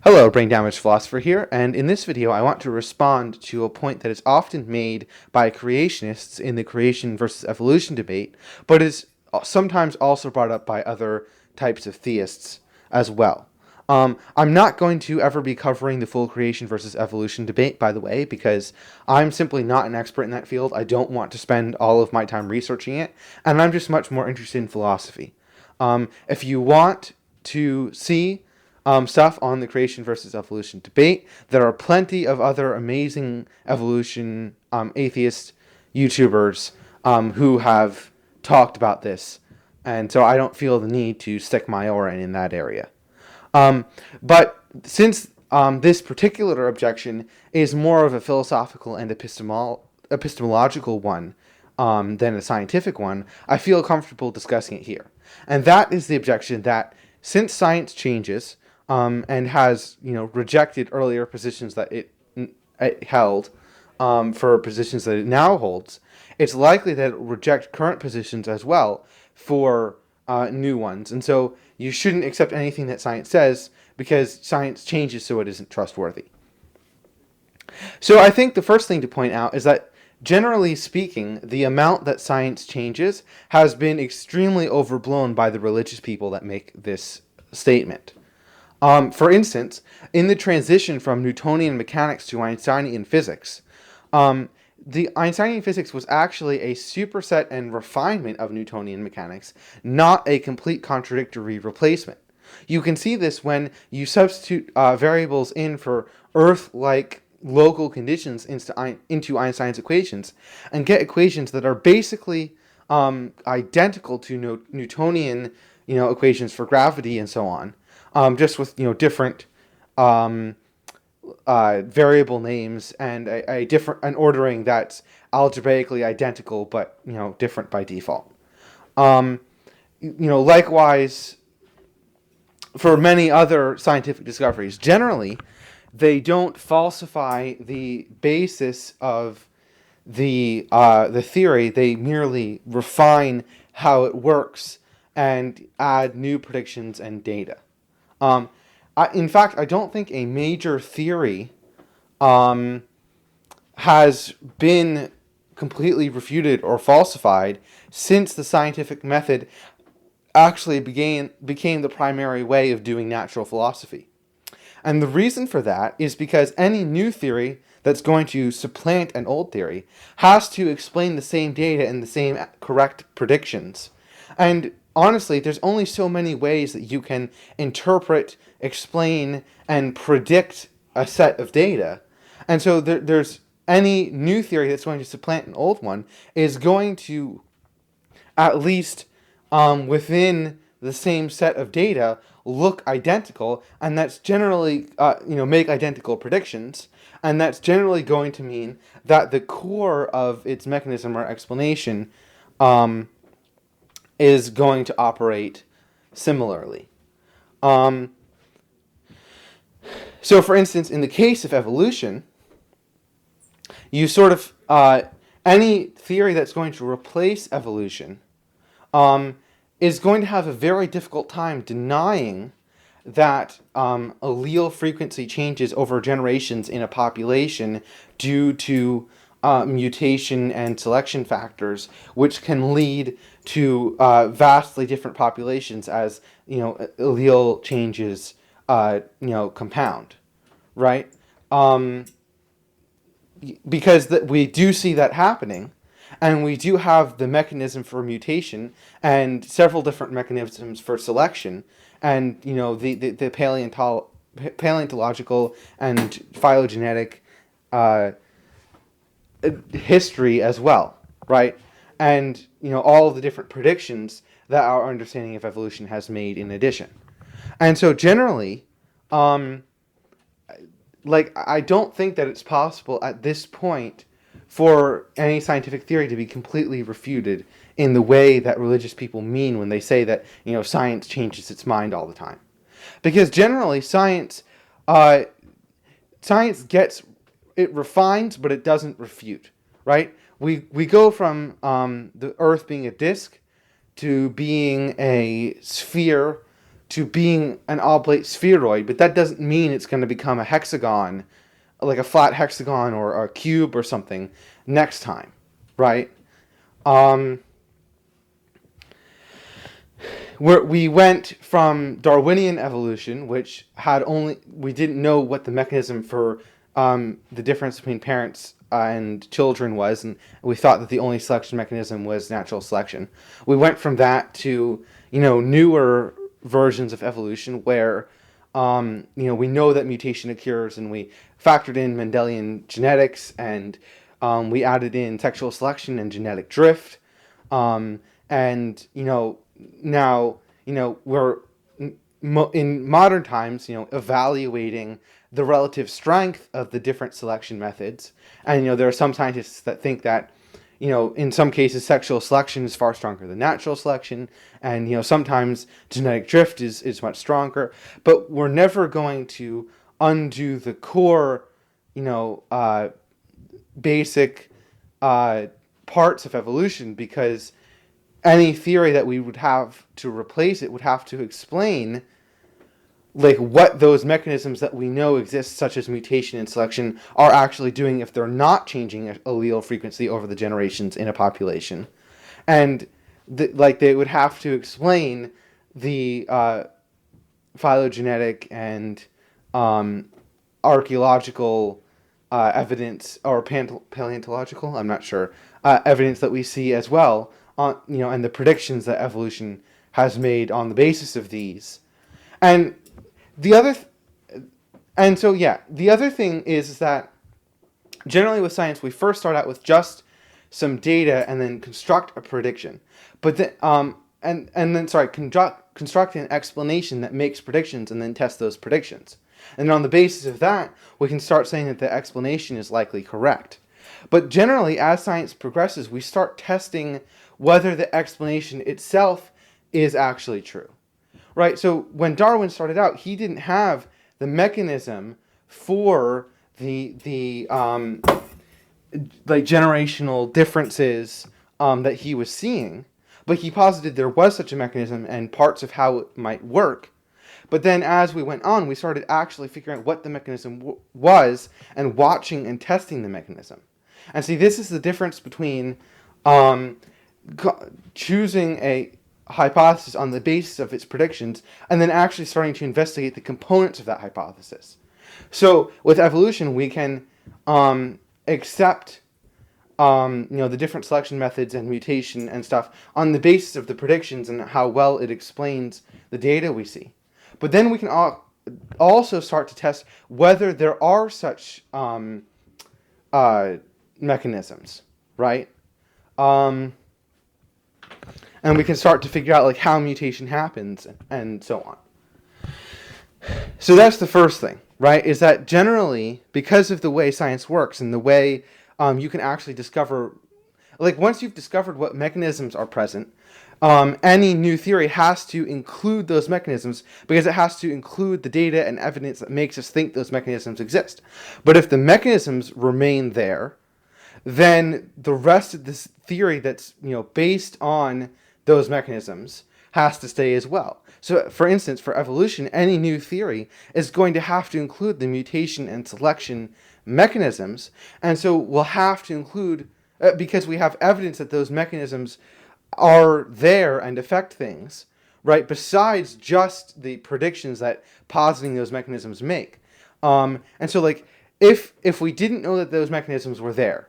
Hello, Brain Damage Philosopher here, and in this video I want to respond to a point that is often made by creationists in the creation versus evolution debate, but is sometimes also brought up by other types of theists as well. I'm not going to ever be covering the full creation versus evolution debate, by the way, because I'm simply not an expert in that field. I don't want to spend all of my time researching it, and I'm just much more interested in philosophy. If you want to see stuff on the creation versus evolution debate, there are plenty of other amazing evolution atheist YouTubers who have talked about this, and so I don't feel the need to stick my oar in that area. But since this particular objection is more of a philosophical and epistemological one than a scientific one, I feel comfortable discussing it here. And that is the objection that since science changes and has rejected earlier positions that it held for positions that it now holds, it's likely that it will reject current positions as well for new ones. And so you shouldn't accept anything that science says because science changes so it isn't trustworthy. So I think the first thing to point out is that generally speaking, the amount that science changes has been extremely overblown by the religious people that make this statement. For instance, in the transition from Newtonian mechanics to Einsteinian physics, the Einsteinian physics was actually a superset and refinement of Newtonian mechanics, not a complete contradictory replacement. You can see this when you substitute variables in for Earth-like local conditions into Einstein's equations and get equations that are basically identical to Newtonian equations for gravity and so on, just with different variable names and a different an ordering that's algebraically identical but different by default. Likewise for many other scientific discoveries, generally they don't falsify the basis of the theory. They merely refine how it works and add new predictions and data. In fact, I don't think a major theory has been completely refuted or falsified since the scientific method actually became the primary way of doing natural philosophy. And the reason for that is because any new theory that's going to supplant an old theory has to explain the same data and the same correct predictions. And honestly, there's only so many ways that you can interpret, explain, and predict a set of data. And so there's any new theory that's going to supplant an old one is going to, at least within the same set of data, look identical, and that's generally make identical predictions, and that's generally going to mean that the core of its mechanism or explanation is going to operate similarly. So for instance, in the case of evolution, you sort of any theory that's going to replace evolution is going to have a very difficult time denying that allele frequency changes over generations in a population due to mutation and selection factors, which can lead to vastly different populations as allele changes compound, right? Because we do see that happening. And we do have the mechanism for mutation and several different mechanisms for selection, and the paleontological and phylogenetic history as well, right? And all of the different predictions that our understanding of evolution has made in addition. And so generally, I don't think that it's possible at this point for any scientific theory to be completely refuted in the way that religious people mean when they say that science changes its mind all the time, because generally science gets it refines, but it doesn't refute. Right? We go from the Earth being a disk to being a sphere to being an oblate spheroid, but that doesn't mean it's going to become a hexagon, like a flat hexagon or a cube or something next time, right? Um, we went from Darwinian evolution, which had we didn't know what the mechanism for the difference between parents and children was, and we thought that the only selection mechanism was natural selection. We went from that to, newer versions of evolution where, we know that mutation occurs, and we factored in Mendelian genetics, and we added in sexual selection and genetic drift, and now we're in modern times evaluating the relative strength of the different selection methods, and there are some scientists that think that in some cases sexual selection is far stronger than natural selection, and sometimes genetic drift is much stronger, but we're never going to undo the core basic parts of evolution, because any theory that we would have to replace it would have to explain like what those mechanisms that we know exist, such as mutation and selection, are actually doing if they're not changing allele frequency over the generations in a population. And they would have to explain the phylogenetic and archaeological evidence, or paleontological, I'm not sure, evidence that we see as well, and the predictions that evolution has made on the basis of these. And the other thing is that generally with science we first start out with just some data and then construct a prediction, but then construct an explanation that makes predictions and then test those predictions. And on the basis of that, we can start saying that the explanation is likely correct. But generally, as science progresses, we start testing whether the explanation itself is actually true. Right? So when Darwin started out, he didn't have the mechanism for the generational differences that he was seeing, but he posited there was such a mechanism and parts of how it might work. But then as we went on, we started actually figuring out what the mechanism was and watching and testing the mechanism. And see, this is the difference between choosing a hypothesis on the basis of its predictions and then actually starting to investigate the components of that hypothesis. So with evolution, we can accept the different selection methods and mutation and stuff on the basis of the predictions and how well it explains the data we see. But then we can also start to test whether there are such mechanisms, right? And we can start to figure out like how mutation happens and so on. So that's the first thing, right? Is that generally, because of the way science works and the way you can actually discover, like once you've discovered what mechanisms are present, any new theory has to include those mechanisms because it has to include the data and evidence that makes us think those mechanisms exist. But if the mechanisms remain there, then the rest of this theory that's based on those mechanisms has to stay as well. So for instance, for evolution, any new theory is going to have to include the mutation and selection mechanisms, and so we'll have to include, because we have evidence that those mechanisms are there and affect things, right, besides just the predictions that positing those mechanisms make. And so like if we didn't know that those mechanisms were there,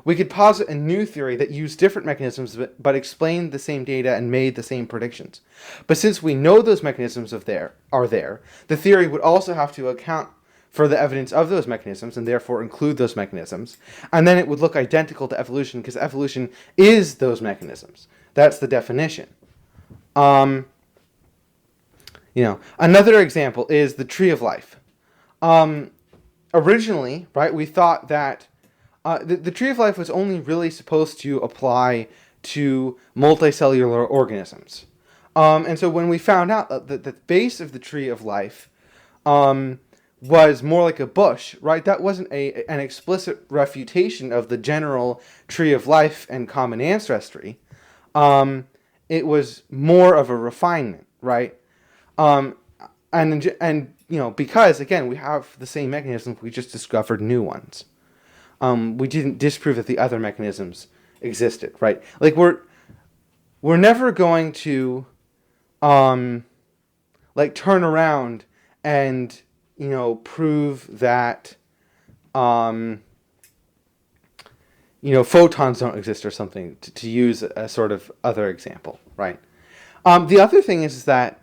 we could posit a new theory that used different mechanisms but explained the same data and made the same predictions. But since we know those mechanisms are there, the theory would also have to account for the evidence of those mechanisms and therefore include those mechanisms. And then it would look identical to evolution because evolution is those mechanisms. That's the definition. Another example is the tree of life. Originally, right, we thought that the tree of life was only really supposed to apply to multicellular organisms. And so when we found out that the base of the tree of life was more like a bush, right, that wasn't an explicit refutation of the general tree of life and common ancestry. It was more of a refinement, right? Um, and because again we have the same mechanisms, we just discovered new ones. We didn't disprove that the other mechanisms existed, right? Like we're never going to like turn around and prove that photons don't exist or something, to use a sort of other example, right? The other thing is that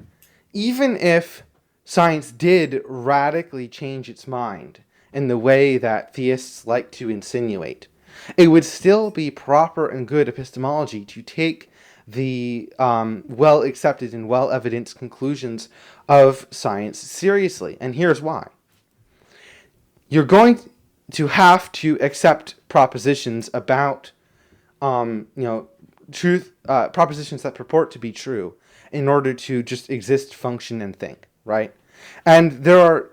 even if science did radically change its mind in the way that theists like to insinuate, it would still be proper and good epistemology to take the well accepted and well evidenced conclusions of science seriously. And here's why. You're going to have to accept propositions about truth, propositions that purport to be true, in order to just exist, function, and think, right? And there are,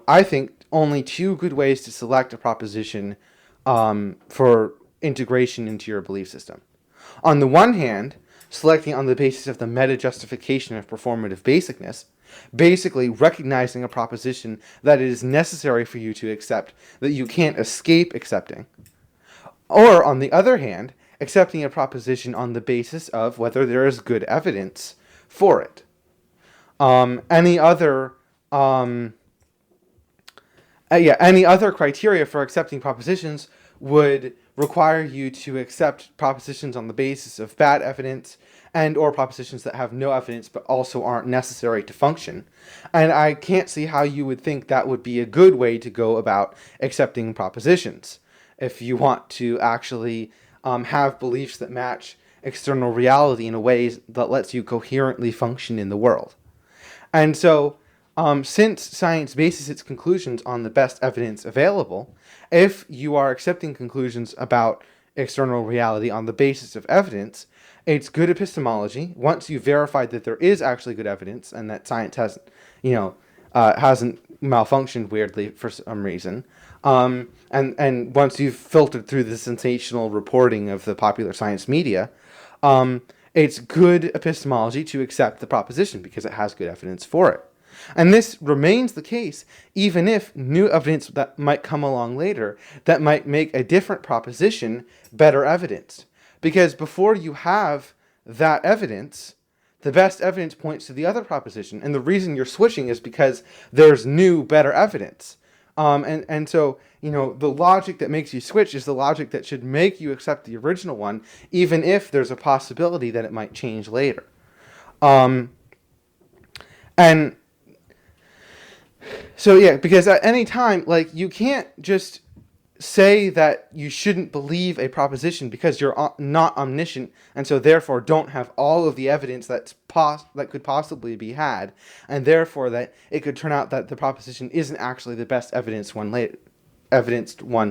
I think, only two good ways to select a proposition for integration into your belief system. On the one hand, selecting on the basis of the meta-justification of performative basicness, basically recognizing a proposition that it is necessary for you to accept, that you can't escape accepting. Or, on the other hand, accepting a proposition on the basis of whether there is good evidence for it. Any other criteria for accepting propositions would require you to accept propositions on the basis of bad evidence, and or propositions that have no evidence but also aren't necessary to function. And I can't see how you would think that would be a good way to go about accepting propositions if you want to actually have beliefs that match external reality in a way that lets you coherently function in the world. And so, since science bases its conclusions on the best evidence available, if you are accepting conclusions about external reality on the basis of evidence, it's good epistemology, once you've verified that there is actually good evidence and that science hasn't malfunctioned weirdly for some reason, and once you've filtered through the sensational reporting of the popular science media, it's good epistemology to accept the proposition because it has good evidence for it. And this remains the case even if new evidence that might come along later that might make a different proposition better evidenced. Because before you have that evidence, the best evidence points to the other proposition. And the reason you're switching is because there's new, better evidence. And so, the logic that makes you switch is the logic that should make you accept the original one, even if there's a possibility that it might change later. And so, yeah, because at any time, you can't just say that you shouldn't believe a proposition because you're not omniscient, and so therefore don't have all of the evidence that could possibly be had, and therefore that it could turn out that the proposition isn't actually the best evidenced one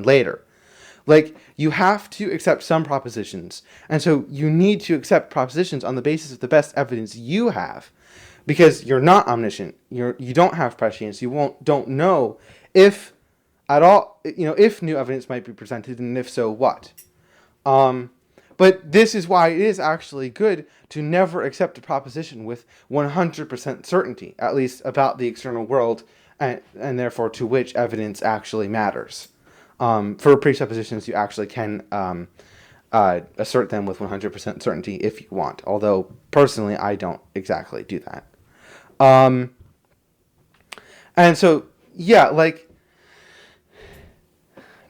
later. You have to accept some propositions, and so you need to accept propositions on the basis of the best evidence you have, because you're not omniscient. You don't have prescience. You don't know if at all, if new evidence might be presented, and if so, what. But this is why it is actually good to never accept a proposition with 100% certainty, at least about the external world, and therefore to which evidence actually matters. For presuppositions, you actually can assert them with 100% certainty if you want, although personally I don't exactly do that. And so, yeah,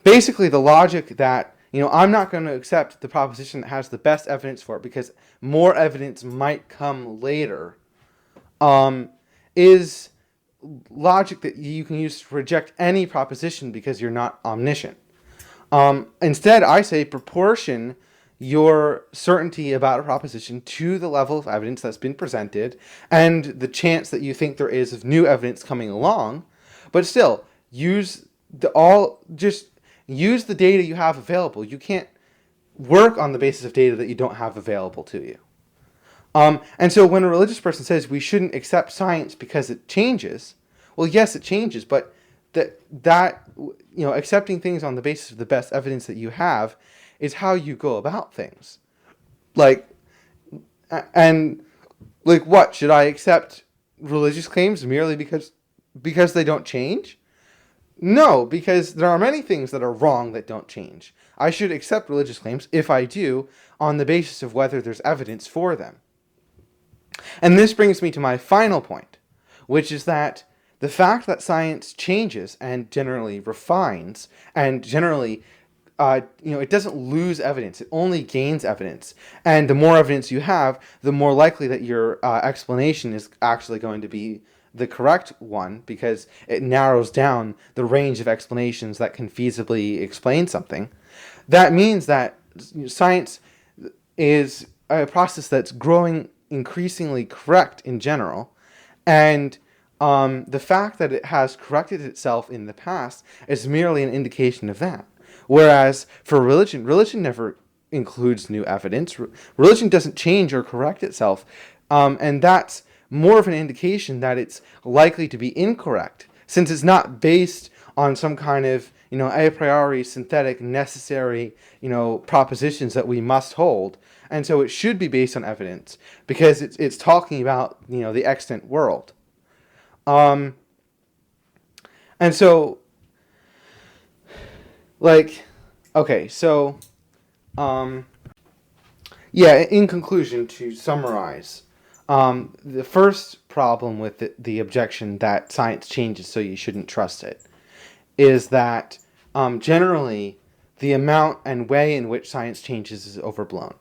basically the logic that, I'm not going to accept the proposition that has the best evidence for it because more evidence might come later, is logic that you can use to reject any proposition because you're not omniscient. Instead, I say proportion your certainty about a proposition to the level of evidence that's been presented and the chance that you think there is of new evidence coming along, but still use the data you have available. You can't work on the basis of data that you don't have available to you. And so when a religious person says we shouldn't accept science because it changes, well, yes, it changes, but accepting things on the basis of the best evidence that you have is how you go about things. What should I accept religious claims merely because they don't change? No, because there are many things that are wrong that don't change. I should accept religious claims, if I do, on the basis of whether there's evidence for them. And this brings me to my final point, which is that the fact that science changes and generally refines and generally it doesn't lose evidence. It only gains evidence. And the more evidence you have, the more likely that your explanation is actually going to be the correct one, because it narrows down the range of explanations that can feasibly explain something. That means that science is a process that's growing increasingly correct in general. And the fact that it has corrected itself in the past is merely an indication of that. Whereas for religion never includes new evidence. Religion doesn't change or correct itself. And that's more of an indication that it's likely to be incorrect, since it's not based on some kind of, a priori synthetic necessary, propositions that we must hold. And so it should be based on evidence, because it's talking about, the extant world. And so, okay, so, in conclusion, to summarize, the first problem with the objection that science changes so you shouldn't trust it is that generally the amount and way in which science changes is overblown.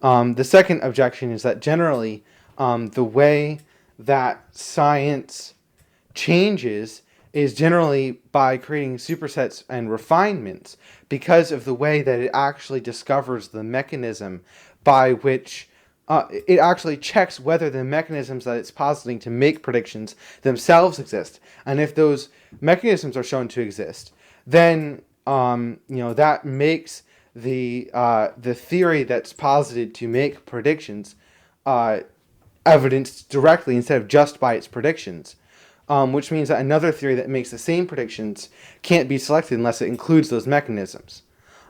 The second objection is that generally the way that science changes is generally by creating supersets and refinements, because of the way that it actually discovers the mechanism by which it actually checks whether the mechanisms that it's positing to make predictions themselves exist. And if those mechanisms are shown to exist, then that makes the theory that's posited to make predictions evidenced directly instead of just by its predictions. Which means that another theory that makes the same predictions can't be selected unless it includes those mechanisms.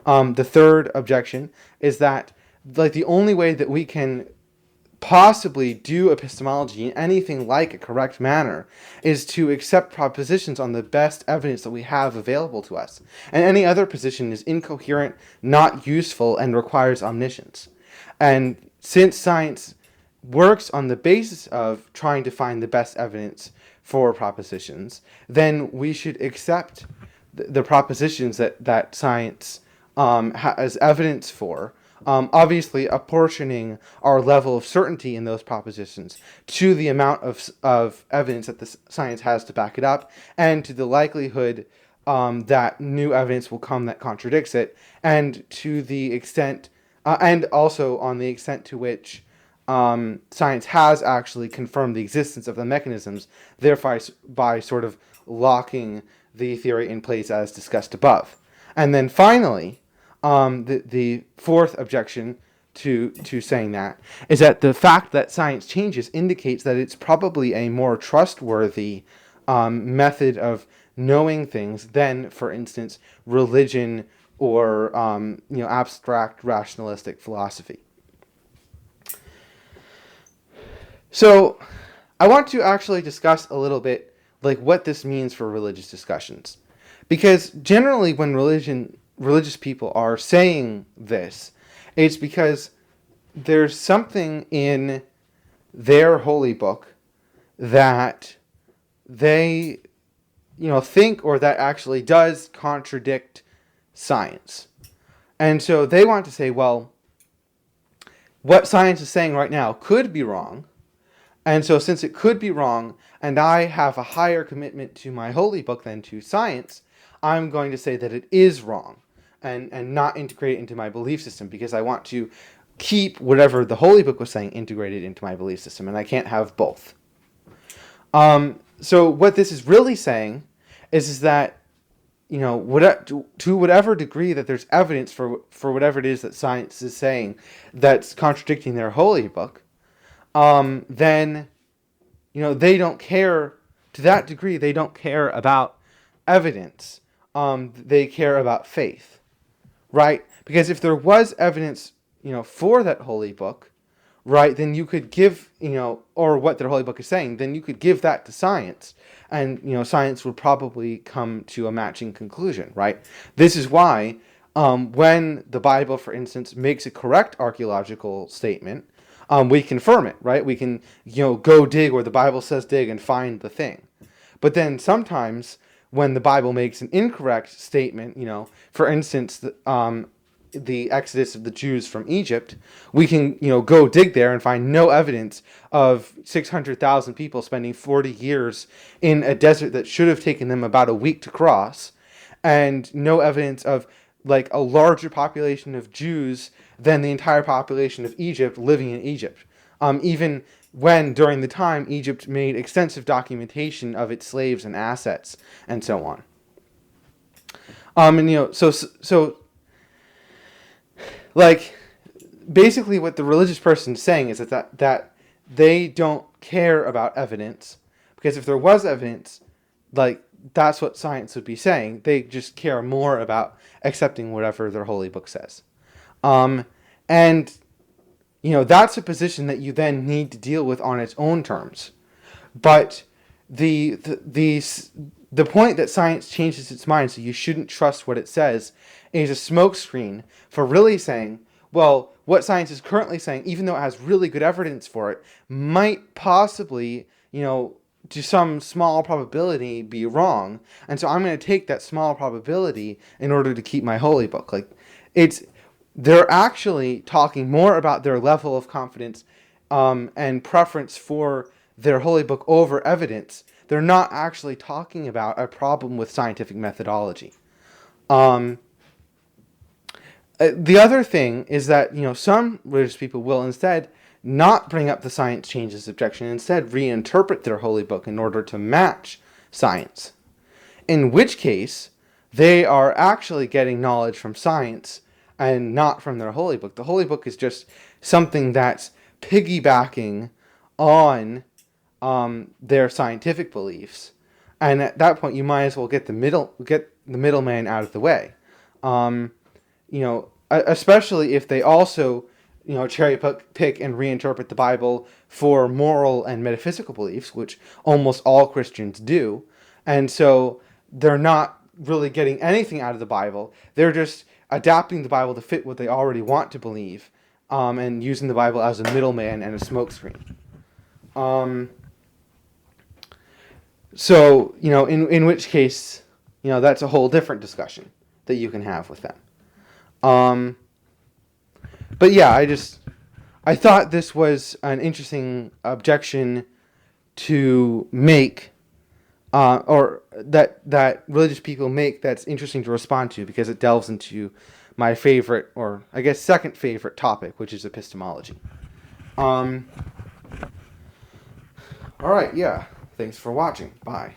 The third objection is that the only way that we can possibly do epistemology in anything like a correct manner is to accept propositions on the best evidence that we have available to us. And any other position is incoherent, not useful, and requires omniscience. And since science works on the basis of trying to find the best evidence for propositions, then we should accept the propositions that science has evidence for, obviously apportioning our level of certainty in those propositions to the amount of evidence that the science has to back it up, and to the likelihood that new evidence will come that contradicts it, and to the extent, and also on the extent to which science has actually confirmed the existence of the mechanisms, thereby by sort of locking the theory in place as discussed above. And then finally, the fourth objection to saying that is that the fact that science changes indicates that it's probably a more trustworthy method of knowing things than, for instance, religion or abstract rationalistic philosophy. So I want to actually discuss a little bit what this means for religious discussions. Because generally when religious people are saying this, it's because there's something in their holy book that they think, or that actually does contradict science. And so they want to say, well, what science is saying right now could be wrong. And so since it could be wrong, and I have a higher commitment to my holy book than to science, I'm going to say that it is wrong and not integrate it into my belief system, because I want to keep whatever the holy book was saying integrated into my belief system, and I can't have both. So what this is really saying is that, to whatever degree that there's evidence for whatever it is that science is saying that's contradicting their holy book, then, they don't care, to that degree, they don't care about evidence. They care about faith, right? Because if there was evidence, for that holy book, right, then you could give, or what their holy book is saying, then you could give that to science, and, science would probably come to a matching conclusion, right? This is why when the Bible, for instance, makes a correct archaeological statement, we confirm it, right? We can, go dig where the Bible says dig and find the thing. But then sometimes when the Bible makes an incorrect statement, for instance, the exodus of the Jews from Egypt, we can, go dig there and find no evidence of 600,000 people spending 40 years in a desert that should have taken them about a week to cross, and no evidence of like a larger population of Jews than the entire population of Egypt living in Egypt. Even when during the time Egypt made extensive documentation of its slaves and assets and so on. So like basically what the religious person is saying is that they don't care about evidence, because if there was evidence, like that's what science would be saying. They just care more about accepting whatever their holy book says. And that's a position that you then need to deal with on its own terms. But the point that science changes its mind, so you shouldn't trust what it says, is a smokescreen for really saying, well, what science is currently saying, even though it has really good evidence for it, might possibly, to some small probability be wrong. And so I'm going to take that small probability in order to keep my holy book. Like, they're actually talking more about their level of confidence and preference for their holy book over evidence. They're not actually talking about a problem with scientific methodology. The other thing is that, some religious people will instead not bring up the science changes objection, and instead reinterpret their holy book in order to match science. In which case, they are actually getting knowledge from science and not from their holy book. The holy book is just something that's piggybacking on their scientific beliefs, and at that point, you might as well get the middleman out of the way. Especially if they also, cherry pick and reinterpret the Bible for moral and metaphysical beliefs, which almost all Christians do. And so they're not really getting anything out of the Bible. They're just adapting the Bible to fit what they already want to believe, and using the Bible as a middleman and a smokescreen. So, in which case, that's a whole different discussion that you can have with them. But yeah, I thought this was an interesting objection to make, or that religious people make, that's interesting to respond to, because it delves into my favorite, or I guess second favorite topic, which is epistemology. Alright, yeah. Thanks for watching. Bye.